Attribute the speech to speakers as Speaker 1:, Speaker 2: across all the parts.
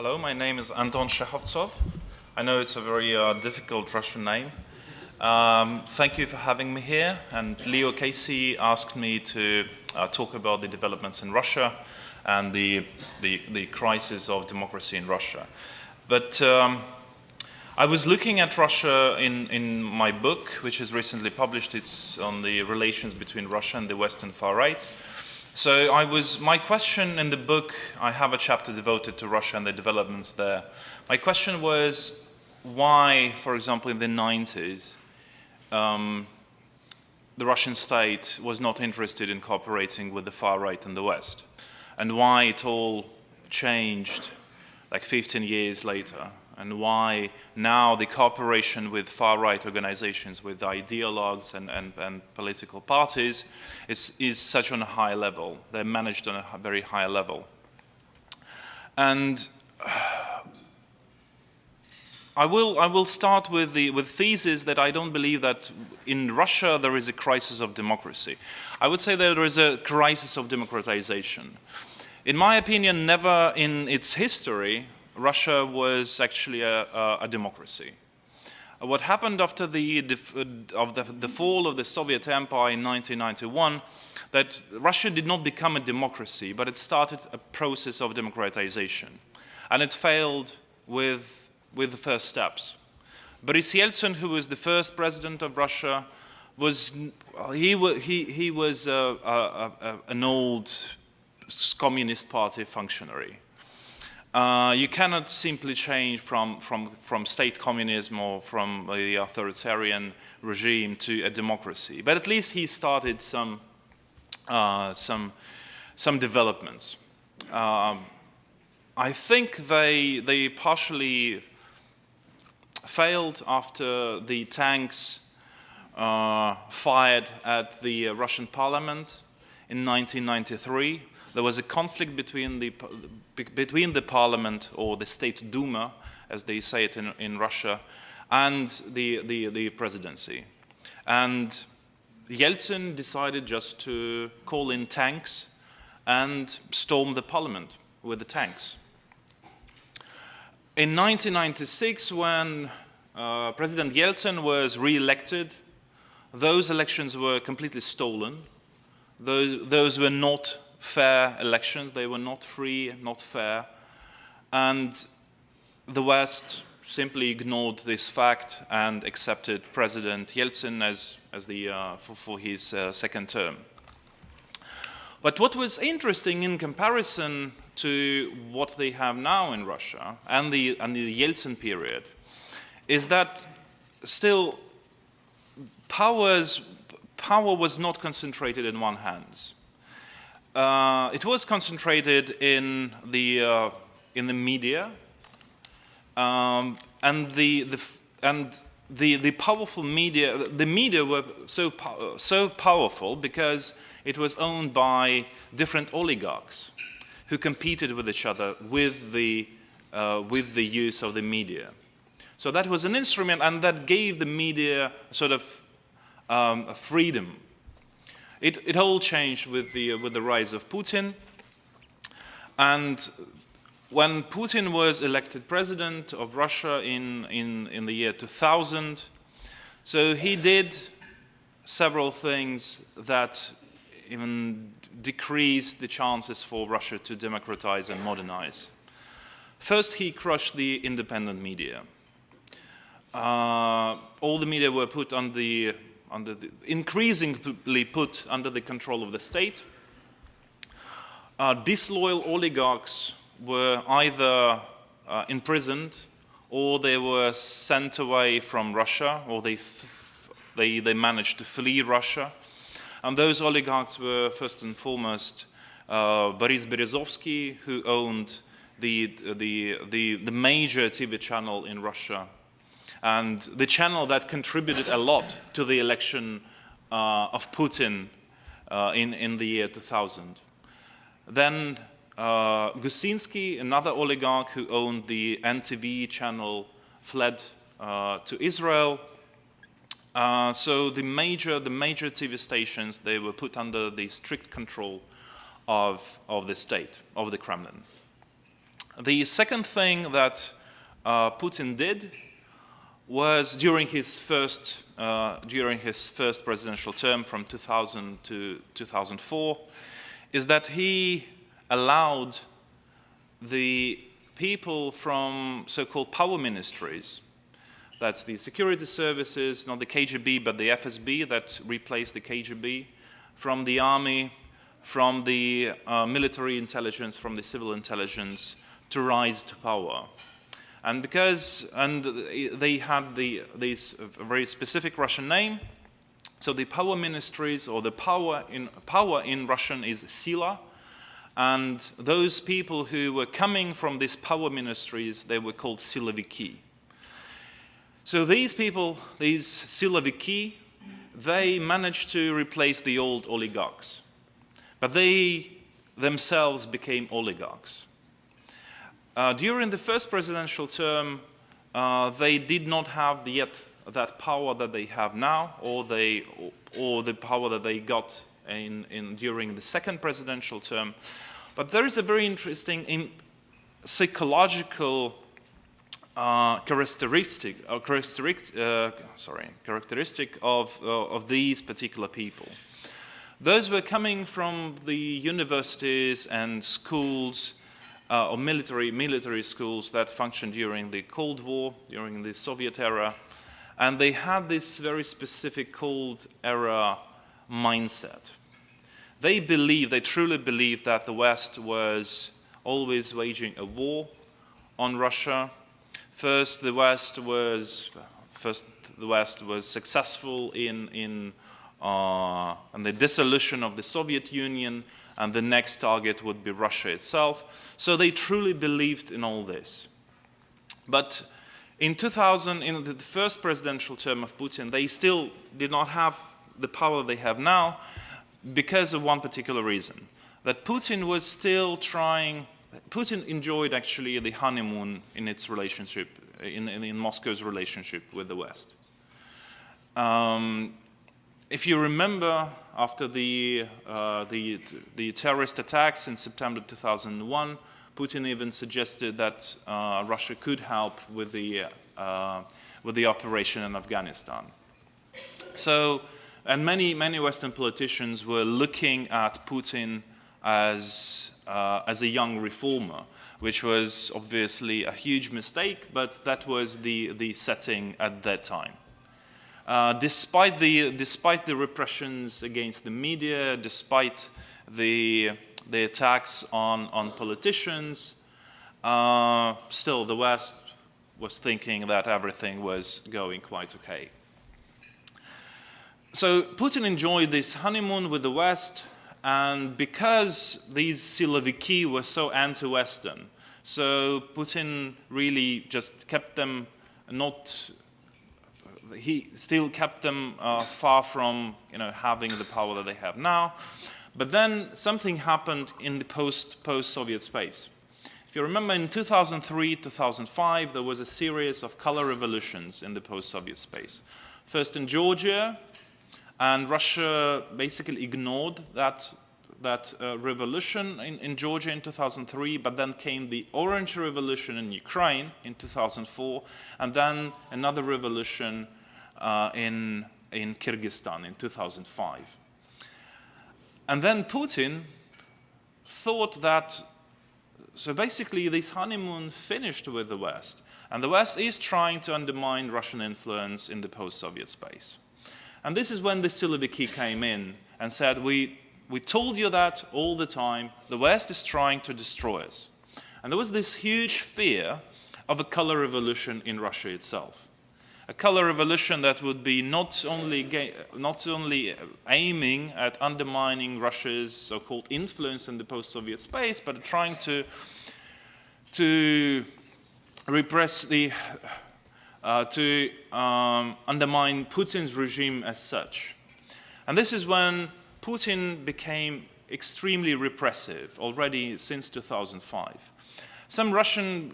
Speaker 1: Hello, my name is Anton Shekhovstov. I know it's a very difficult Russian name. Thank you for having me here. And Leo Casey asked me to talk about the developments in Russia and the crisis of democracy in Russia. But I was looking at Russia in my book, which is recently published. It's on the relations between Russia and the West and far right. So my question in the book, I have a chapter devoted to Russia and the developments there. My question was why, for example, in the 90s, the Russian state was not interested in cooperating with the far right in the West, and why it all changed like 15 years later, and why now the cooperation with far-right organizations, with ideologues and political parties is such on a high level. They're managed on a very high level. And I will start with thesis that I don't believe that in Russia there is a crisis of democracy. I would say that there is a crisis of democratization. In my opinion, never in its history Russia was actually a democracy. What happened after the fall of the Soviet Empire in 1991, that Russia did not become a democracy, but it started a process of democratization. And it failed with the first steps. Boris Yeltsin, who was the first president of Russia, was an old Communist Party functionary. You cannot simply change from state communism or from the authoritarian regime to a democracy. But at least he started some developments. I think they partially failed after the tanks fired at the Russian parliament in 1993. There was a conflict between the parliament, or the State Duma, as they say it in Russia, and the presidency. And Yeltsin decided just to call in tanks and storm the parliament with the tanks. In 1996, when President Yeltsin was re-elected, those elections were completely stolen. Those were not fair elections. They were not free, not fair. And the West simply ignored this fact and accepted President Yeltsin for his second term. But what was interesting in comparison to what they have now in Russia and the Yeltsin period is that still power was not concentrated in one hand. It was concentrated in the media, and the powerful media. The media were so powerful because it was owned by different oligarchs who competed with each other with the use of the media. So that was an instrument, and that gave the media sort of a freedom. It all changed with the rise of Putin, and when Putin was elected president of Russia in the year 2000, so he did several things that even decreased the chances for Russia to democratize and modernize. First, he crushed the independent media. All the media were put increasingly put under the control of the state. Disloyal oligarchs were either imprisoned, or they were sent away from Russia, or they managed to flee Russia. And those oligarchs were first and foremost Boris Berezovsky, who owned the major TV channel in Russia, and the channel that contributed a lot to the election of Putin in the year 2000. Then Gusinsky, another oligarch who owned the NTV channel, fled to Israel. So the major TV stations, they were put under the strict control of the state, of the Kremlin. The second thing that Putin did was during his first presidential term from 2000 to 2004, is that he allowed the people from so-called power ministries, that's the security services, not the KGB, but the FSB that replaced the KGB, from the army, from the military intelligence, from the civil intelligence, to rise to power. And they had this very specific Russian name, so the power ministries, or the power in Russian is Sila, and those people who were coming from these power ministries, they were called Siloviki. So these people, these Siloviki, they managed to replace the old oligarchs, but they themselves became oligarchs. During the first presidential term, they did not have yet that power that they have now, or the power that they got during the second presidential term. But there is a very interesting psychological characteristic of these particular people. Those were coming from the universities and schools, or military schools that functioned during the Cold War, during the Soviet era, and they had this very specific Cold Era mindset. They truly believed that the West was always waging a war on Russia. First, the West was successful in the dissolution of the Soviet Union, and the next target would be Russia itself. So they truly believed in all this. But in 2000, in the first presidential term of Putin, they still did not have the power they have now because of one particular reason. That Putin was still trying, Putin enjoyed actually the honeymoon in its relationship, in Moscow's relationship with the West. If you remember, after the terrorist attacks in September 2001, Putin even suggested that Russia could help with the operation in Afghanistan. So, and many Western politicians were looking at Putin as a young reformer, which was obviously a huge mistake, but that was the setting at that time. Despite the repressions against the media, despite the attacks on politicians, still the West was thinking that everything was going quite okay. So Putin enjoyed this honeymoon with the West, and because these Siloviki were so anti-Western, so Putin really just kept them he still kept them far from having the power that they have now. But then something happened in the post-Soviet space. If you remember, in 2003, 2005, there was a series of color revolutions in the post-Soviet space. First in Georgia, and Russia basically ignored that revolution in Georgia in 2003, but then came the Orange Revolution in Ukraine in 2004, and then another revolution in Kyrgyzstan in 2005. And then Putin thought that, so basically this honeymoon finished with the West, and the West is trying to undermine Russian influence in the post-Soviet space. And this is when the Siloviki came in and said, we told you that all the time, the West is trying to destroy us. And there was this huge fear of a color revolution in Russia itself. A color revolution that would be not only aiming at undermining Russia's so-called influence in the post-Soviet space, but trying to repress undermine Putin's regime as such. And this is when Putin became extremely repressive already since 2005. Some Russian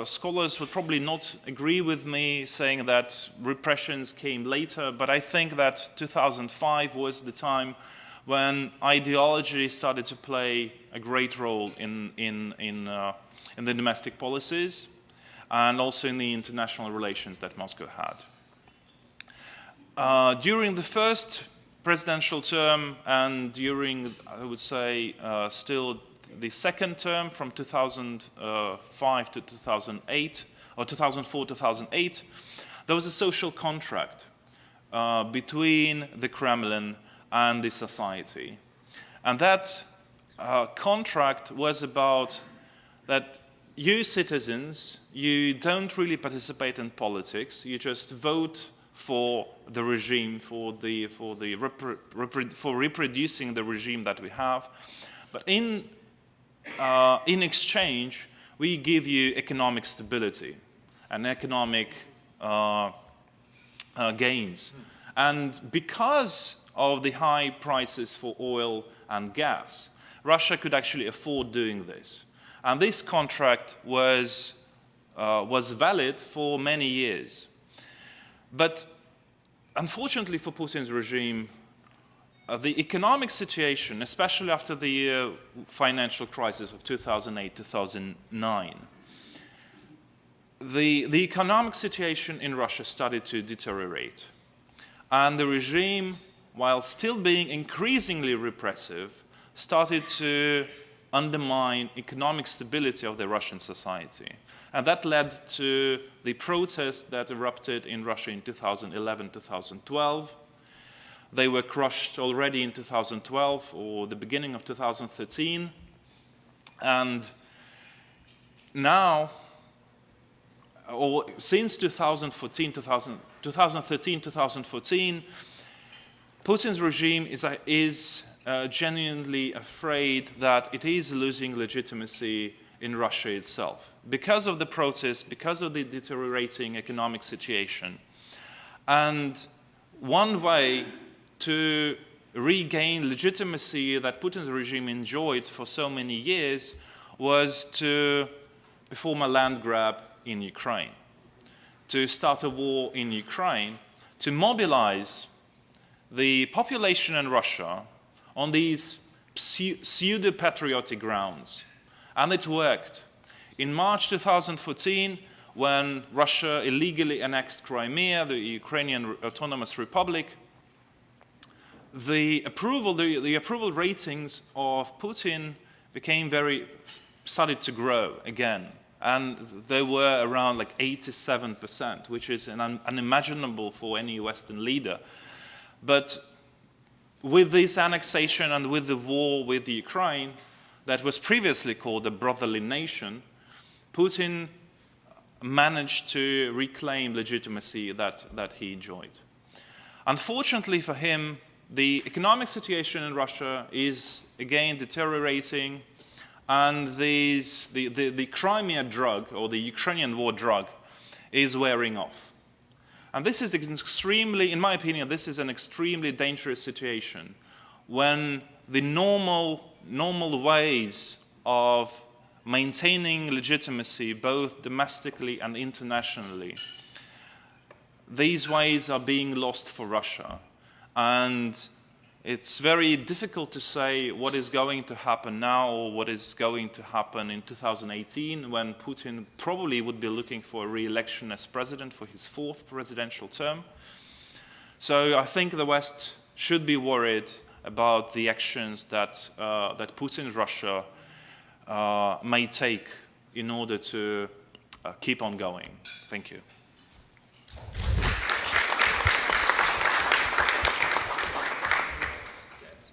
Speaker 1: scholars would probably not agree with me saying that repressions came later, but I think that 2005 was the time when ideology started to play a great role in in the domestic policies, and also in the international relations that Moscow had. During the first presidential term and during, I would say, still the second term from 2005 to 2008, or 2004-2008, there was a social contract between the Kremlin and the society. And that contract was about that you citizens, you don't really participate in politics, you just vote for the regime, for reproducing the regime that we have. But in exchange, we give you economic stability and economic gains. And because of the high prices for oil and gas, Russia could actually afford doing this. And this contract was valid for many years. But unfortunately for Putin's regime, the economic situation, especially after the financial crisis of 2008-2009, the economic situation in Russia started to deteriorate. And the regime, while still being increasingly repressive, started to undermine economic stability of the Russian society. And that led to the protests that erupted in Russia in 2011-2012. They were crushed already in 2012 or the beginning of 2013. And now, or since 2013-2014, Putin's regime is genuinely afraid that it is losing legitimacy in Russia itself because of the protests, because of the deteriorating economic situation. And one way to regain legitimacy that Putin's regime enjoyed for so many years was to perform a land grab in Ukraine, to start a war in Ukraine, to mobilize the population in Russia on these pseudo-patriotic grounds. And it worked. In March 2014, when Russia illegally annexed Crimea, the Ukrainian Autonomous Republic, the approval ratings of Putin started to grow again. And they were around like 87%, which is unimaginable for any Western leader. But with this annexation and with the war with the Ukraine, that was previously called a brotherly nation, Putin managed to reclaim legitimacy that he enjoyed. Unfortunately for him, the economic situation in Russia is again deteriorating, and the Crimea drug, or the Ukrainian war drug, is wearing off. And this is extremely, in my opinion, this is an extremely dangerous situation when the normal ways of maintaining legitimacy, both domestically and internationally, these ways are being lost for Russia. And it's very difficult to say what is going to happen now or what is going to happen in 2018 when Putin probably would be looking for a re-election as president for his fourth presidential term. So I think the West should be worried about the actions that Putin's Russia may take in order to keep on going. Thank you.